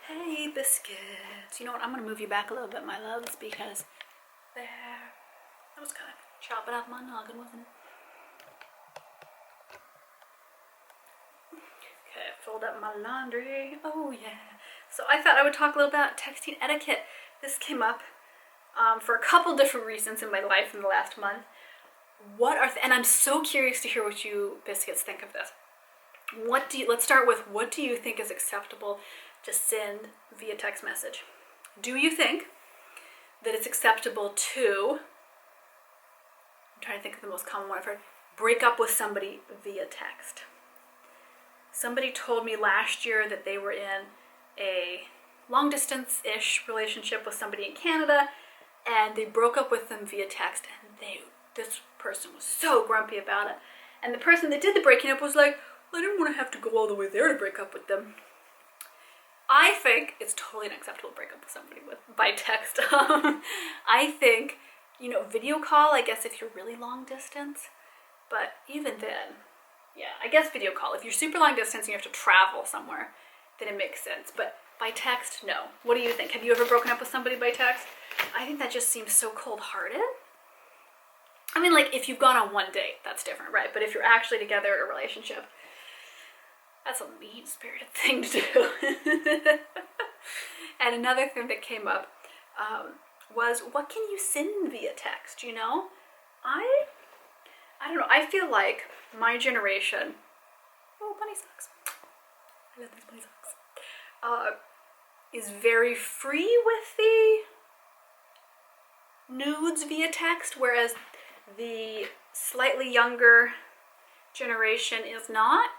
Hey, biscuits. You know what? I'm going to move you back a little bit, my loves, because there. That was kind of chopping off my noggin, wasn't it? Okay, fold up my laundry. Oh, yeah. So I thought I would talk a little about texting etiquette. This came up for a couple different reasons in my life in the last month. And I'm so curious to hear what you biscuits think of this. Let's start with, what do you think is acceptable to send via text message? Do you think that it's acceptable to, I'm trying to think of the most common one I've heard, break up with somebody via text? Somebody told me last year that they were in a long distance-ish relationship with somebody in Canada, and they broke up with them via text, and this person was so grumpy about it. And the person that did the breaking up was like, well, I didn't want to have to go all the way there to break up with them. I think it's totally unacceptable to break up with somebody by text. I think, video call, I guess if you're really long distance, but even then, yeah, I guess video call. If you're super long distance and you have to travel somewhere, then it makes sense. But by text, no. What do you think? Have you ever broken up with somebody by text? I think that just seems so cold-hearted. I mean, like, if you've gone on one date, that's different, right? But if you're actually together in a relationship, that's a mean-spirited thing to do. And another thing that came up was, what can you send via text, I don't know, I feel like my generation, oh, bunny socks, I love these bunny socks, is very free with the nudes via text, whereas the slightly younger generation is not.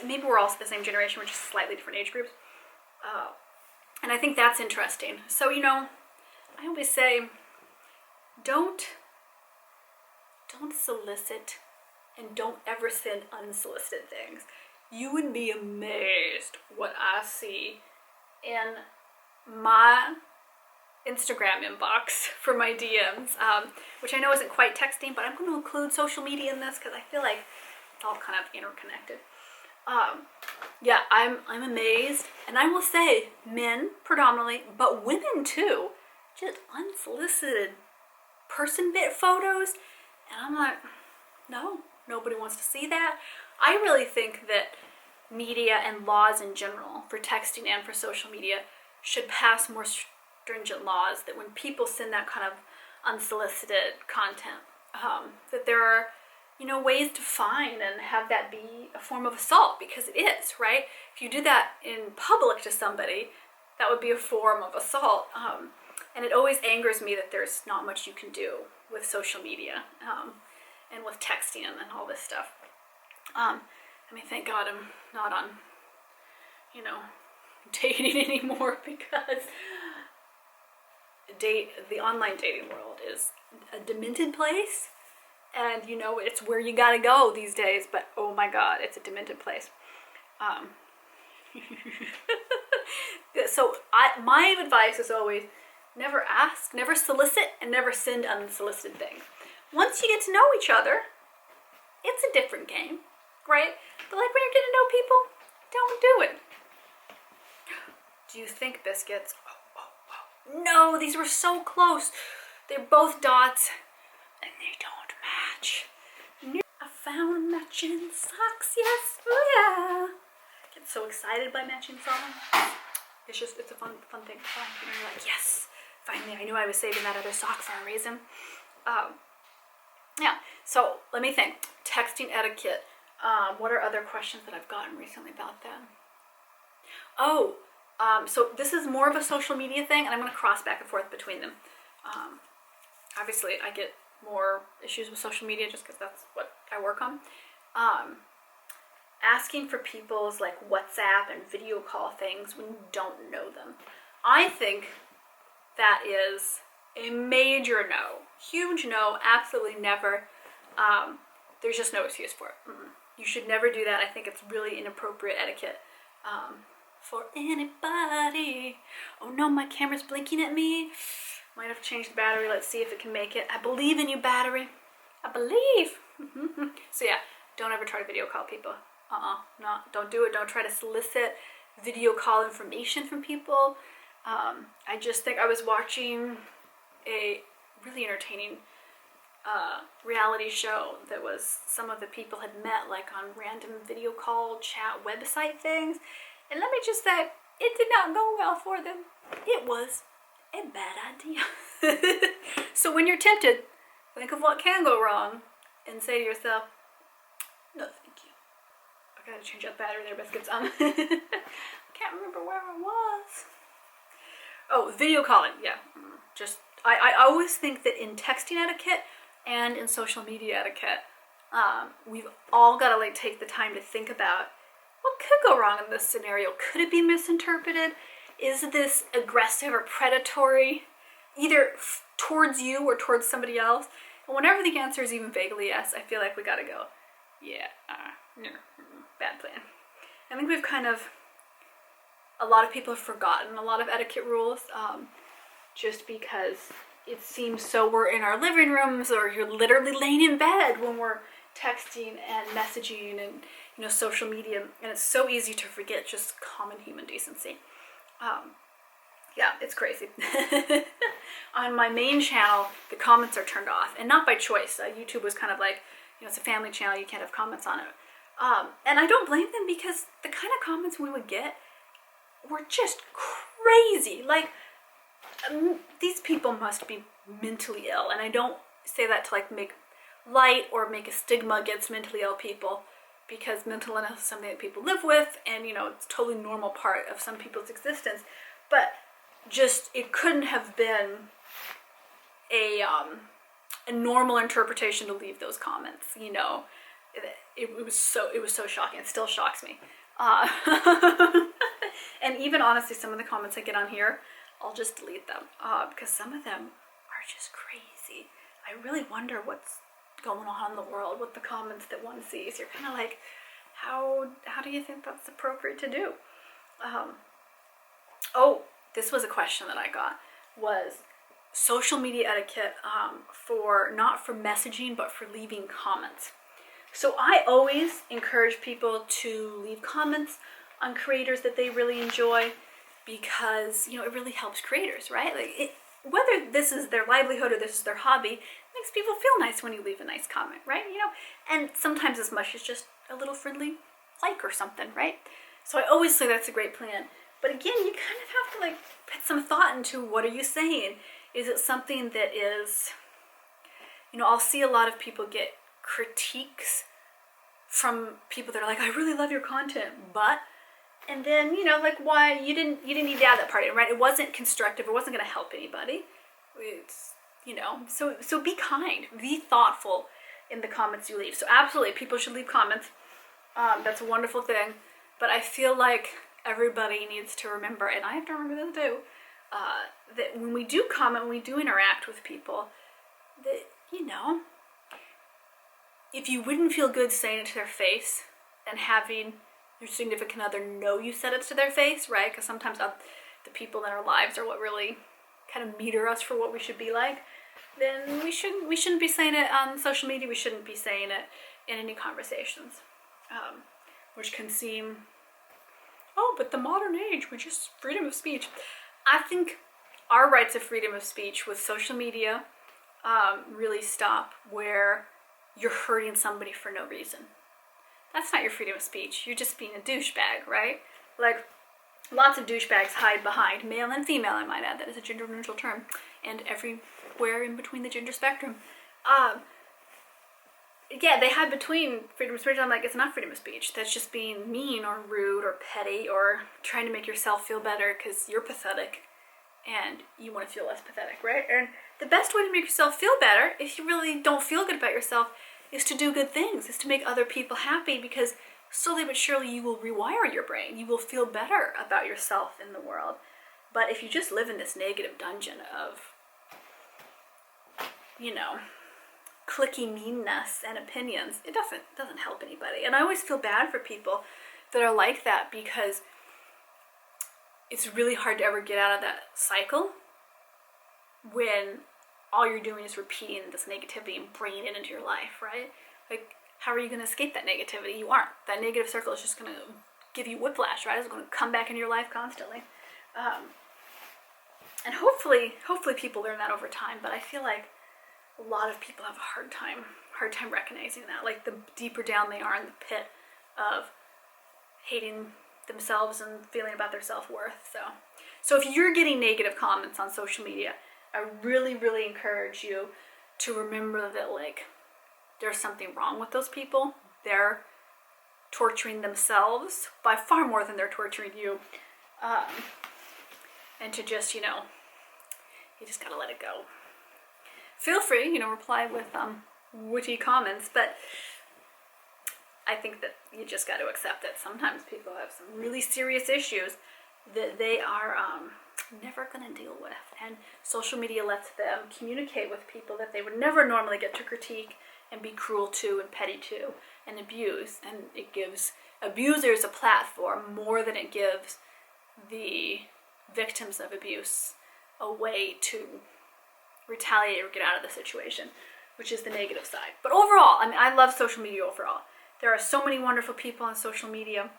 Maybe we're also the same generation, we're just slightly different age groups. And I think that's interesting. So, I always say, don't solicit and don't ever send unsolicited things. You would be amazed what I see in my Instagram inbox for my DMs, which I know isn't quite texting, but I'm going to include social media in this because I feel like it's all kind of interconnected. Yeah, I'm amazed, and I will say men predominantly, but women too, just unsolicited person bit photos, and I'm like, no, nobody wants to see that. I really think that media and laws in general for texting and for social media should pass more stringent laws that when people send that kind of unsolicited content, that there are ways to fine and have that be a form of assault, because it is, right? If you do that in public to somebody, that would be a form of assault. And it always angers me that there's not much you can do with social media and with texting and all this stuff. Thank God I'm not on, dating anymore, because the online dating world is a demented place. And it's where you gotta go these days, but oh my God, it's a demented place. So my advice is always, never ask, never solicit, and never send unsolicited things. Once you get to know each other, it's a different game, right? But like when you're getting to know people, don't do it. Do you think, biscuits? Oh. No, these were so close. They're both dots, and they don't match. I found matching socks, yes, oh yeah. I get so excited by matching socks. It's a fun thing to find. You're like, yes, finally, I knew I was saving that other sock for a reason. Yeah, so let me think. Texting etiquette. What are other questions that I've gotten recently about that? Oh, so this is more of a social media thing, and I'm going to cross back and forth between them. Obviously, I get more issues with social media just because that's what I work on. Asking for people's like WhatsApp and video call things when you don't know them. I think that is a major no. Huge no, absolutely never. There's just no excuse for it. You should never do that. I think it's really inappropriate etiquette for anybody. Oh no, my camera's blinking at me. Might have changed the battery. Let's see if it can make it. I believe in you, battery. I believe. So yeah, don't ever try to video call people. No, don't do it. Don't try to solicit video call information from people. I just think I was watching a really entertaining reality show that was some of the people had met like on random video call chat website things, and let me just say, it did not go well for them. It was a bad idea. So when you're tempted, think of what can go wrong and say to yourself, no thank you. I gotta change out the battery there, biscuits. I can't remember where I was. Oh, video calling, yeah. Just, I always think that in texting etiquette and in social media etiquette, we've all got to like take the time to think about what could go wrong in this scenario. Could it be misinterpreted? Is this aggressive or predatory, either towards you or towards somebody else? And whenever the answer is even vaguely yes, I feel like we got to go, yeah, no, bad plan. I think we've kind of, a lot of people have forgotten a lot of etiquette rules, just because it seems so we're in our living rooms or you're literally laying in bed when we're texting and messaging and, you know, social media, and it's so easy to forget just common human decency. Yeah, it's crazy. On my main channel, the comments are turned off, and not by choice. YouTube was kind of like, you know, it's a family channel, you can't have comments on it. And I don't blame them, because the kind of comments we would get were just crazy. Like, these people must be mentally ill, and I don't say that to like make light or make a stigma against mentally ill people, because mental illness is something that people live with, and you know, it's a totally normal part of some people's existence. But just, it couldn't have been a normal interpretation to leave those comments, you know. It was so shocking. It still shocks me. And even honestly, some of the comments I get on here, I'll just delete them, because some of them are just crazy. I really wonder what's going on in the world with the comments that one sees. You're kind of like, how do you think that's appropriate to do? Oh, this was a question that I got, was social media etiquette not for messaging, but for leaving comments. So I always encourage people to leave comments on creators that they really enjoy, because, you know, it really helps creators, right? Like, whether this is their livelihood or this is their hobby, it makes people feel nice when you leave a nice comment, right? You know, and sometimes as much as just a little friendly like or something, right? So I always say that's a great plan. But again, you kind of have to like put some thought into, what are you saying? Is it something that is, you know, I'll see a lot of people get critiques from people that are like, I really love your content, but, and then, you know, like, why you didn't need to add that part in, right? It wasn't constructive. It wasn't going to help anybody. It's, you know, so be kind, be thoughtful in the comments you leave. So absolutely, people should leave comments. That's a wonderful thing. But I feel like everybody needs to remember, and I have to remember this too, that when we do comment, when we do interact with people, that, you know, if you wouldn't feel good saying it to their face and having your significant other know you said it to their face, right? Because sometimes the people in our lives are what really kind of meter us for what we should be like. Then we shouldn't be saying it on social media. We shouldn't be saying it in any conversations, which can seem, oh, but the modern age, we just freedom of speech. I think our rights of freedom of speech with social media really stop where you're hurting somebody for no reason. That's not your freedom of speech. You're just being a douchebag, right? Like, lots of douchebags hide behind, male and female, I might add. That is a gender neutral term. And everywhere in between the gender spectrum. Yeah, they hide between freedom of speech. I'm like, it's not freedom of speech. That's just being mean or rude or petty or trying to make yourself feel better because you're pathetic and you want to feel less pathetic, right? And the best way to make yourself feel better, if you really don't feel good about yourself, is to do good things, is to make other people happy, because slowly but surely you will rewire your brain. You will feel better about yourself in the world. But if you just live in this negative dungeon of, you know, cliquey meanness and opinions, it doesn't help anybody. And I always feel bad for people that are like that, because it's really hard to ever get out of that cycle when all you're doing is repeating this negativity and bringing it into your life, right? Like, how are you going to escape that negativity? You aren't. That negative circle is just going to give you whiplash, right? It's going to come back into your life constantly. And hopefully people learn that over time, but I feel like a lot of people have a hard time recognizing that. Like, the deeper down they are in the pit of hating themselves and feeling about their self-worth. So if you're getting negative comments on social media, I really, really encourage you to remember that, like, there's something wrong with those people. They're torturing themselves by far more than they're torturing you. And to just, you just gotta let it go. Feel free, reply with witty comments, but I think that you just got to accept that sometimes people have some really serious issues that they are never going to deal with. And social media lets them communicate with people that they would never normally get to critique and be cruel to and petty to and abuse. And it gives abusers a platform more than it gives the victims of abuse a way to retaliate or get out of the situation, which is the negative side. But overall, I love social media overall. There are so many wonderful people on social media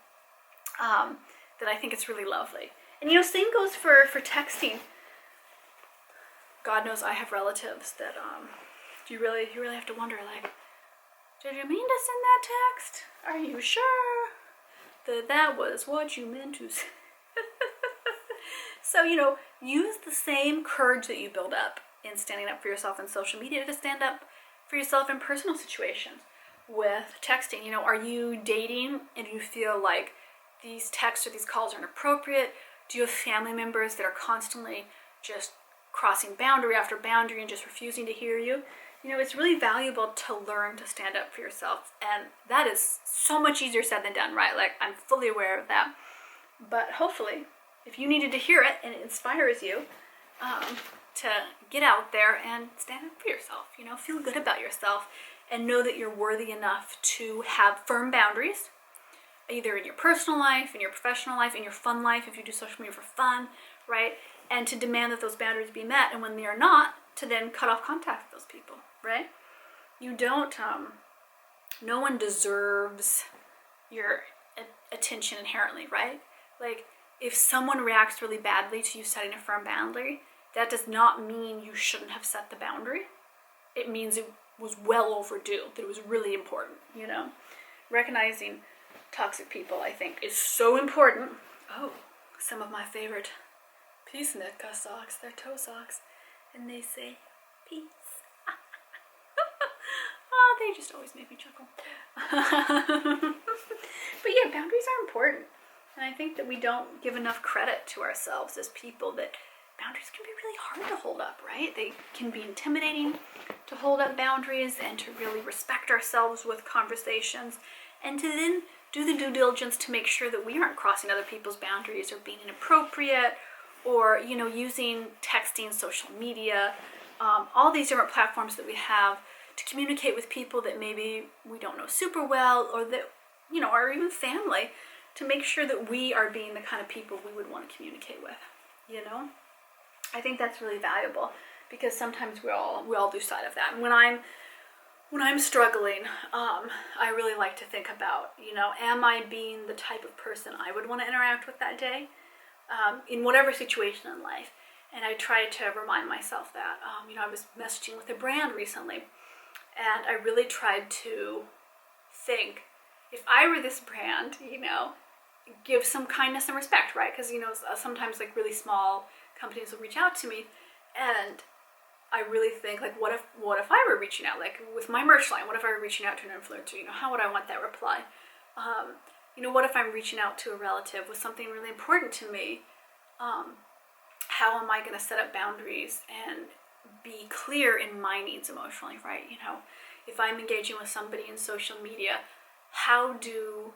that I think it's really lovely. And same goes for texting. God knows I have relatives that you really have to wonder, like, did you mean to send that text? Are you sure that was what you meant to say? So, use the same courage that you build up in standing up for yourself in social media to stand up for yourself in personal situations. With texting, are you dating and you feel like these texts or these calls are inappropriate? Do you have family members that are constantly just crossing boundary after boundary and just refusing to hear you? It's really valuable to learn to stand up for yourself, and that is so much easier said than done, right? Like, I'm fully aware of that. But hopefully, if you needed to hear it and it inspires you to get out there and stand up for yourself, feel good about yourself, and know that you're worthy enough to have firm boundaries, either in your personal life, in your professional life, in your fun life, if you do social media for fun, right? And to demand that those boundaries be met, and when they are not, to then cut off contact with those people, right? You don't, no one deserves your attention inherently, right? Like, if someone reacts really badly to you setting a firm boundary, that does not mean you shouldn't have set the boundary. It means it was well overdue, that it was really important, Recognizing toxic people, I think, is so important. Oh, some of my favorite peacenika socks, they're toe socks, and they say peace. Oh, they just always make me chuckle. But yeah, boundaries are important. And I think that we don't give enough credit to ourselves as people, that boundaries can be really hard to hold up, right? They can be intimidating to hold up boundaries and to really respect ourselves with conversations, and to then do the due diligence to make sure that we aren't crossing other people's boundaries or being inappropriate or, using texting, social media, all these different platforms that we have to communicate with people that maybe we don't know super well, or that, are even family, to make sure that we are being the kind of people we would want to communicate with, I think that's really valuable, because sometimes we all lose sight of that. And when I'm struggling, I really like to think about, am I being the type of person I would want to interact with that day, in whatever situation in life? And I try to remind myself that, I was messaging with a brand recently, and I really tried to think, if I were this brand, give some kindness and respect, right? Because, sometimes, like, really small companies will reach out to me, and I really think, like, what if I were reaching out, like, with my merch line? What if I were reaching out to an influencer? How would I want that reply? What if I'm reaching out to a relative with something really important to me? How am I going to set up boundaries and be clear in my needs emotionally, right? If I'm engaging with somebody in social media, how do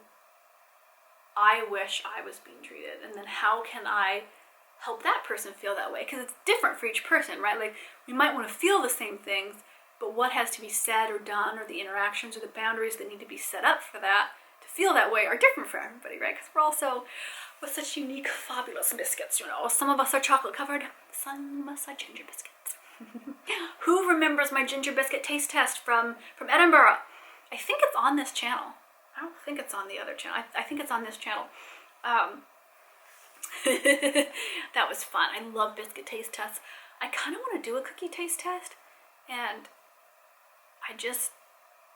I wish I was being treated? And then how can I help that person feel that way? Because it's different for each person, right? Like, we might want to feel the same things, but what has to be said or done, or the interactions or the boundaries that need to be set up for that to feel that way, are different for everybody, right? Because we're also with such unique, fabulous biscuits, Some of us are chocolate covered, some of us are ginger biscuits. Who remembers my ginger biscuit taste test from Edinburgh? I think it's on this channel. I don't think it's on the other channel. I think it's on this channel. That was fun. I love biscuit taste tests. I kind of want to do a cookie taste test, and I just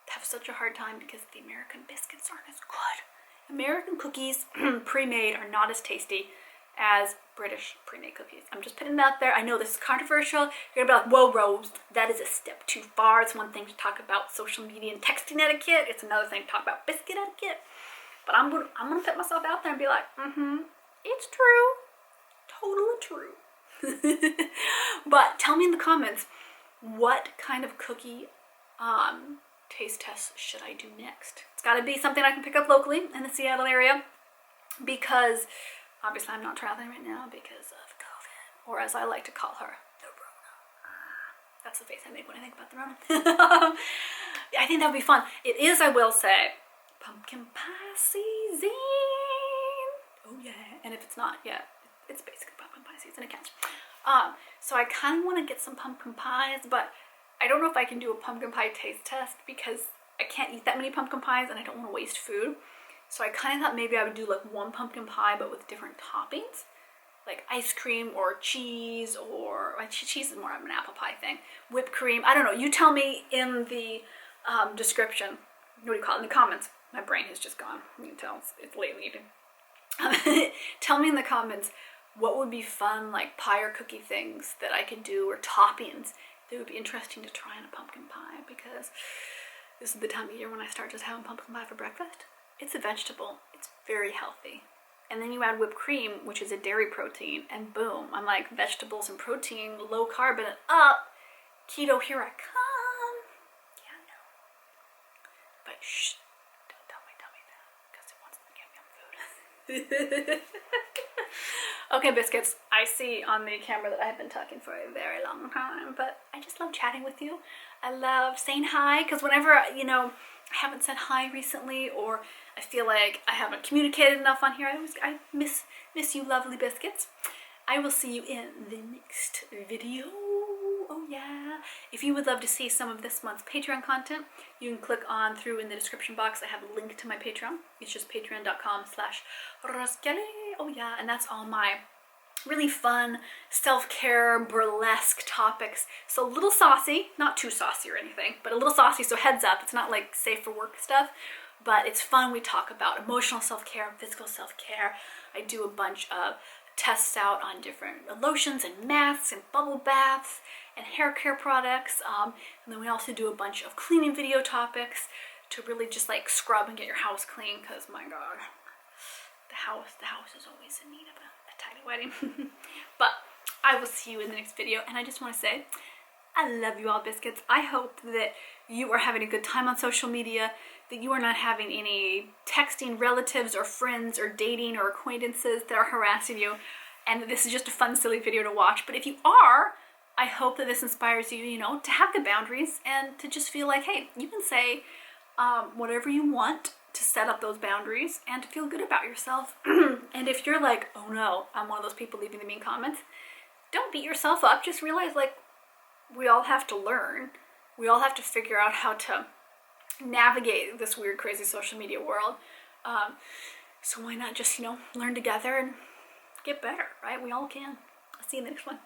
have such a hard time because the American biscuits aren't as good. American cookies pre-made are not as tasty as British pre-made cookies. I'm just putting it out there. I know this is controversial. You're gonna be like, whoa, Rose, that is a step too far. It's one thing to talk about social media and texting etiquette. It's another thing to talk about biscuit etiquette. But I'm gonna put myself out there and be like, it's true. Totally true. But tell me in the comments, what kind of cookie taste tests should I do next? It's got to be something I can pick up locally in the Seattle area, because obviously I'm not traveling right now because of COVID, or as I like to call her, the Rona. That's the face I make when I think about the Rona. I think that would be fun. It is, I will say, pumpkin pie season. Oh yeah. And if it's not yet, it's basically pumpkin pie season. It counts. So I kind of want to get some pumpkin pies, but I don't know if I can do a pumpkin pie taste test because I can't eat that many pumpkin pies and I don't want to waste food. So I kind of thought maybe I would do like one pumpkin pie but with different toppings, like ice cream or cheese, or cheese is more of an apple pie thing, whipped cream. I don't know. You tell me in the description. What do you call it? In the comments. My brain has just gone. You can tell it's late in the evening. Tell me in the comments what would be fun, like pie or cookie things that I could do, or toppings that would be interesting to try in a pumpkin pie, because this is the time of year when I start just having pumpkin pie for breakfast. It's a vegetable. It's very healthy. And then you add whipped cream, which is a dairy protein, and boom, I'm like, vegetables and protein, low carb, and up. Keto, here I come. Yeah, no. But shh, don't tell my tummy that, because it wants to give me food. Okay, biscuits, I see on the camera that I've been talking for a very long time, but I just love chatting with you. I love saying hi, because whenever, you know, I haven't said hi recently, or I feel like I haven't communicated enough on here, I miss you lovely biscuits. I will see you in the next video. Oh yeah. If you would love to see some of this month's Patreon content, you can click on through in the description box. I have a link to my Patreon. It's just patreon.com/Roskeli. Oh yeah, and that's all my really fun self-care burlesque topics. So a little saucy, not too saucy or anything, but a little saucy, so heads up, it's not like safe for work stuff, but it's fun. We talk about emotional self-care and physical self-care. I do a bunch of tests out on different lotions and masks and bubble baths and hair care products, and then we also do a bunch of cleaning video topics to really just like scrub and get your house clean, because my god, the house is always in need of a tidy whiting. But I will see you in the next video, and I just want to say I love you all, biscuits. I hope that you are having a good time on social media, that you are not having any texting relatives or friends or dating or acquaintances that are harassing you, and that this is just a fun, silly video to watch. But if you are, I hope that this inspires you, you know, to have good boundaries and to just feel like, hey, you can say whatever you want to set up those boundaries and to feel good about yourself. And if you're like, oh no, I'm one of those people leaving the mean comments, don't beat yourself up. Just realize, like, we all have to learn. We all have to figure out how to navigate this weird, crazy social media world. So why not just, you know, learn together and get better, right? We all can. I'll see you in the next one.